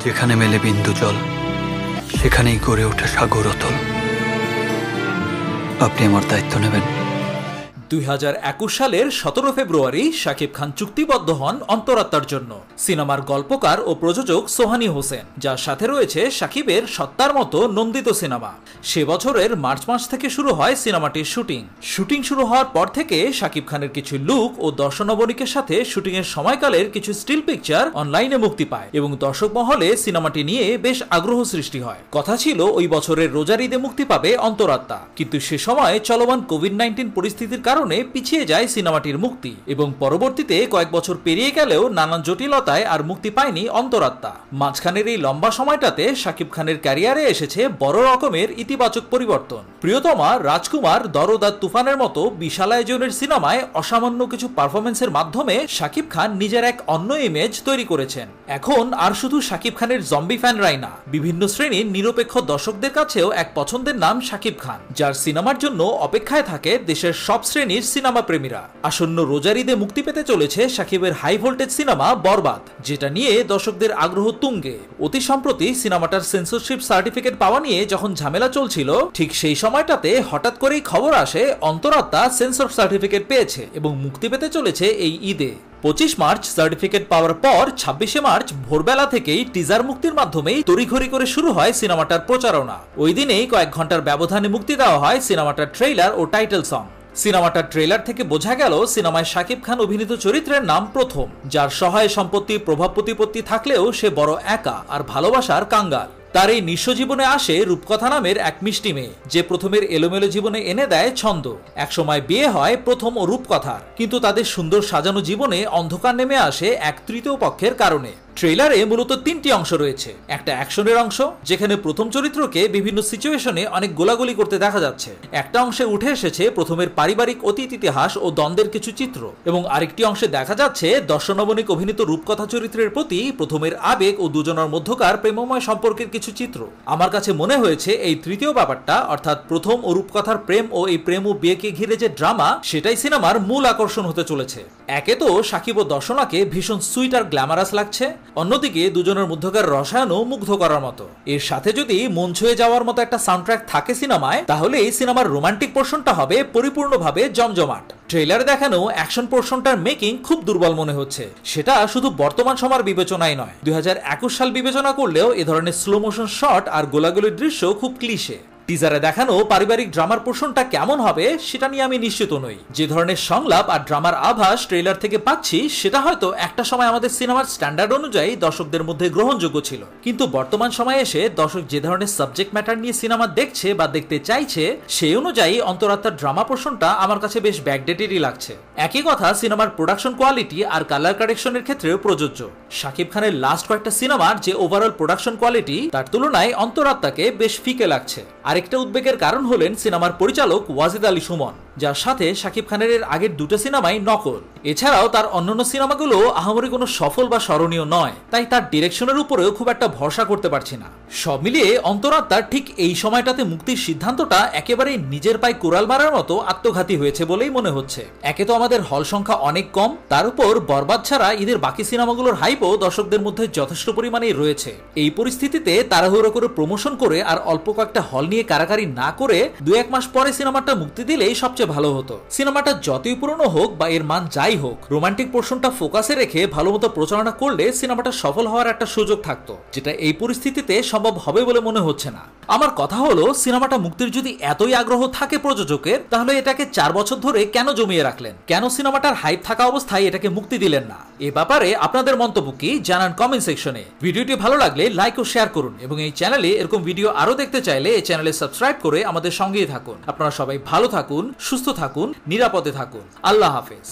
যেখানে মেলে বিন্দু জল সেখানেই গড়ে ওঠে সাগর অতল। আপনি আমার দায়িত্ব নেবেন। 2021 সালের 17 ফেব্রুয়ারি শাকিব খান চুক্তিবদ্ধ হন অন্তরাত্মার জন্য। সিনেমার গল্পকার ও প্রযোজক সোহানী হোসেন, যার সাথে রয়েছে শাকিবের সত্তার মতো নন্দিত সিনেমা। সে বছরের মার্চ মাস থেকে শুরু হয় সিনেমাটির শুটিং শুরু হওয়ার পর থেকে শাকিব খানের কিছু লুক ও দর্শনাবলীর সাথে শুটিং এর সময়কালের কিছু স্টিল পিকচার অনলাইনে মুক্তি পায় এবং দর্শক মহলে সিনেমাটি নিয়ে বেশ আগ্রহ সৃষ্টি হয়। কথা ছিল ওই বছরের রোজার ঈদে মুক্তি পাবে অন্তরাত্মা, কিন্তু সে সময় চলমান কোভিড-19 পরিস্থিতির কারণে পিছিয়ে যায় সিনেমাটির মুক্তি এবং পরবর্তীতে কয়েক বছর পেরিয়ে গেলেও নানান জটিলতায় আর মুক্তি পায়নি অন্তরাত্মা। মাঝখানের এই লম্বা সময়টাতে শাকিব খানের ক্যারিয়ারে এসেছে বড় রকমের ইতিবাচক পরিবর্তন। প্রিয়তমা, রাজকুমার, দরদ আর তুফানের মতো বিশাল আয়োজনের সিনেমায় অসামান্য কিছু পারফরমেন্সের মাধ্যমে শাকিব খান নিজের এক অন্য ইমেজ তৈরি করেছেন। এখন আর শুধু শাকিব খানের জম্বি ফ্যানরাই না, বিভিন্ন শ্রেণীর নিরপেক্ষ দর্শকদের কাছেও এক পছন্দের নাম শাকিব খান, যার সিনেমার জন্য অপেক্ষায় থাকে দেশের সব শ্রেণীর সিনেমা প্রেমীরা। আসন্ন রোজার ঈদে মুক্তি পেতে চলেছে শাকিবের হাই ভোল্টেজ সিনেমা বরবাদ, যেটা নিয়ে দর্শকদের আগ্রহ তুঙ্গে। অতি সম্প্রতি সিনেমাটার সেন্সরশিপ সার্টিফিকেট পাওয়া নিয়ে যখন ঝামেলা চলছিল, ঠিক সেই সময়টাতে হঠাৎ করেই খবর আসে অন্তরাত্মা সেন্সর সার্টিফিকেট পেয়েছে এবং মুক্তি পেতে চলেছে এই ঈদে। 25 মার্চ সার্টিফিকেট পাওয়ার পর 26 মার্চ ভোরবেলা থেকেই টিজার মুক্তির মাধ্যমেই তড়িঘড়ি করে শুরু হয় সিনেমাটার প্রচারণা। ওই দিনেই কয়েক ঘন্টার ব্যবধানে মুক্তি দেওয়া হয় সিনেমাটার ট্রেইলার ও টাইটেল সং। সিনেমাটার ট্রেলার থেকে বোঝা গেল সিনেমায় শাকিব খান অভিনীত চরিত্রের নাম প্রথম, যার সহায় সম্পত্তি প্রভাব প্রতিপত্তি থাকলেও সে বড় একা আর ভালোবাসার কাঙ্গাল। তার এই নিঃস্ব জীবনে আসে রূপকথা নামের এক মিষ্টি মেয়ে, যে প্রথমের এলোমেলো জীবনে এনে দেয় ছন্দ। একসময় বিয়ে হয় প্রথম ও রূপকথার, কিন্তু তাদের সুন্দর সাজানো জীবনে অন্ধকার নেমে আসে এক তৃতীয় পক্ষের কারণে। ট্রেইলারে মূলত 3টি অংশ রয়েছে। একটা অ্যাকশনের অংশ, যেখানে প্রথম চরিত্রকে বিভিন্ন সিচুয়েশনে অনেক গোলাগুলি করতে দেখা যাচ্ছে। একটা অংশে উঠে এসেছে প্রথমের পারিবারিক অতীত ইতিহাস ও দ্বন্দ্বের কিছু চিত্র, এবং আরেকটি অংশে দেখা যাচ্ছে দর্শনবনিক অভিনীত রূপকথা চরিত্রের প্রতি প্রথমের আবেগ ও দুজনের মধ্যকার প্রেমময় সম্পর্কের কিছু চিত্র। আমার কাছে মনে হয়েছে এই তৃতীয় ব্যাপারটা, অর্থাৎ প্রথম ও রূপকথার প্রেম ও এই প্রেম ও বিয়েকে ঘিরে যে ড্রামা, সেটাই সিনেমার মূল আকর্ষণ হতে চলেছে। একে তো শাকিব ও দর্শনাকে ভীষণ সুইট আর গ্ল্যামারাস লাগছে, অন্যদিকে দুজনের মধ্যকার রসায়নও মুগ্ধ করার মতো। এর সাথে যদি মন ছুঁয়ে যাওয়ার মতো একটা সাউন্ডট্র্যাক থাকে সিনেমায়, তাহলে এই সিনেমার রোমান্টিক পোর্শনটা হবে পরিপূর্ণভাবে জমজমাট। ট্রেইলারে দেখানো অ্যাকশন পোর্শনটার মেকিং খুব দুর্বল মনে হচ্ছে। সেটা শুধু বর্তমান সময়ের বিবেচনায় নয়, 2021 সাল বিবেচনা করলেও এ ধরনের স্লো মোশন শট আর গোলাগুলির দৃশ্য খুব ক্লিশে। টিজারে দেখানো পারিবারিক ড্রামার পোর্শনটা কেমন হবে সেটা নিয়ে আমি নিশ্চিত নই। যে ধরনের সংলাপ আর ড্রামার আভাস ট্রেইলার থেকে পাচ্ছি, সেটা হয়তো একটা সময় আমাদের সিনেমার স্ট্যান্ডার্ড অনুযায়ী দর্শকদের মধ্যে গ্রহণযোগ্য ছিল, কিন্তু বর্তমান সময়ে এসে দর্শক যে ধরনের সাবজেক্ট ম্যাটার নিয়ে সিনেমা দেখছে বা দেখতে চাইছে, সেই অনুযায়ী অন্তরাত্মার ড্রামা পোর্শনটা আমার কাছে বেশ ব্যাকডেটেডই লাগছে। একই কথা সিনেমার প্রোডাকশন কোয়ালিটি আর কালার কারেকশনের ক্ষেত্রেও প্রযোজ্য। শাকিব খানের লাস্ট কয়েকটা সিনেমার যে ওভারঅল প্রোডাকশন কোয়ালিটি, তার তুলনায় অন্তরাত্মাকে বেশ ফিকে লাগছে। আরেকটা উদ্বেগের কারণ হলেন সিনেমার পরিচালক ওয়াজিদ আলী সুমন, যার সাথে শাকিব খানের এর আগের দুটো সিনেমাই নকল। এছাড়াও তার অন্যান্য সিনেমাগুলো আহামরি কোনো সফল বা স্মরণীয় নয়, তাই তার ডিরেকশনের উপরেও খুব একটা ভরসা করতে পারছি না। সব মিলিয়ে অন্তরাত্মার ঠিক এই সময়টাতে মুক্তির সিদ্ধান্তটা একেবারে নিজের পায়ে কোরাল মারার মতো আত্মঘাতী হয়েছে বলেই মনে হচ্ছে। একে তো আমাদের হল সংখ্যা অনেক কম, তার উপর বরবাদ ছাড়া ঈদের বাকি সিনেমাগুলোর হাইপও দর্শকদের মধ্যে যথেষ্ট পরিমাণেই রয়েছে। এই পরিস্থিতিতে তাড়াহুড়ো করে প্রমোশন করে আর অল্প কয়েকটা হল নিয়ে কারাকারি না করে 2-1 মাস পরে সিনেমাটা মুক্তি দিলেই সবচেয়ে ভালো হতো। সিনেমাটা যতই পুরনো হোক বা এর মান যাই হোক, রোমান্টিক পোর্শনটা ফোকাসে রেখে ভালোমতো প্রচারণা করলে সিনেমাটা সফল হওয়ার একটা সুযোগ থাকতো, যেটা এই পরিস্থিতিতে সম্ভব হবে বলে মনে হচ্ছে না। আমার কথা হলো, সিনেমাটা মুক্তির যদি এতই আগ্রহ থাকে প্রযোজকের, তাহলে এটাকে 4 বছর ধরে কেন জমিয়ে রাখলেন? কেন সিনেমাটার হাইপ থাকা অবস্থায় এটাকে মুক্তি দিলেন না? এ ব্যাপারে আপনাদের মন্তব্য কি জানান কমেন্ট সেকশনে। ভিডিওটি ভালো লাগলে লাইক ও শেয়ার করুন, এবং এই চ্যানেলে এরকম ভিডিও আরো দেখতে চাইলে এই চ্যানেলে সাবস্ক্রাইব করে আমাদের সঙ্গেই থাকুন। আপনারা সবাই ভালো থাকুন, সুস্থ থাকুন, নিরাপদে থাকুন। আল্লাহ হাফেজ।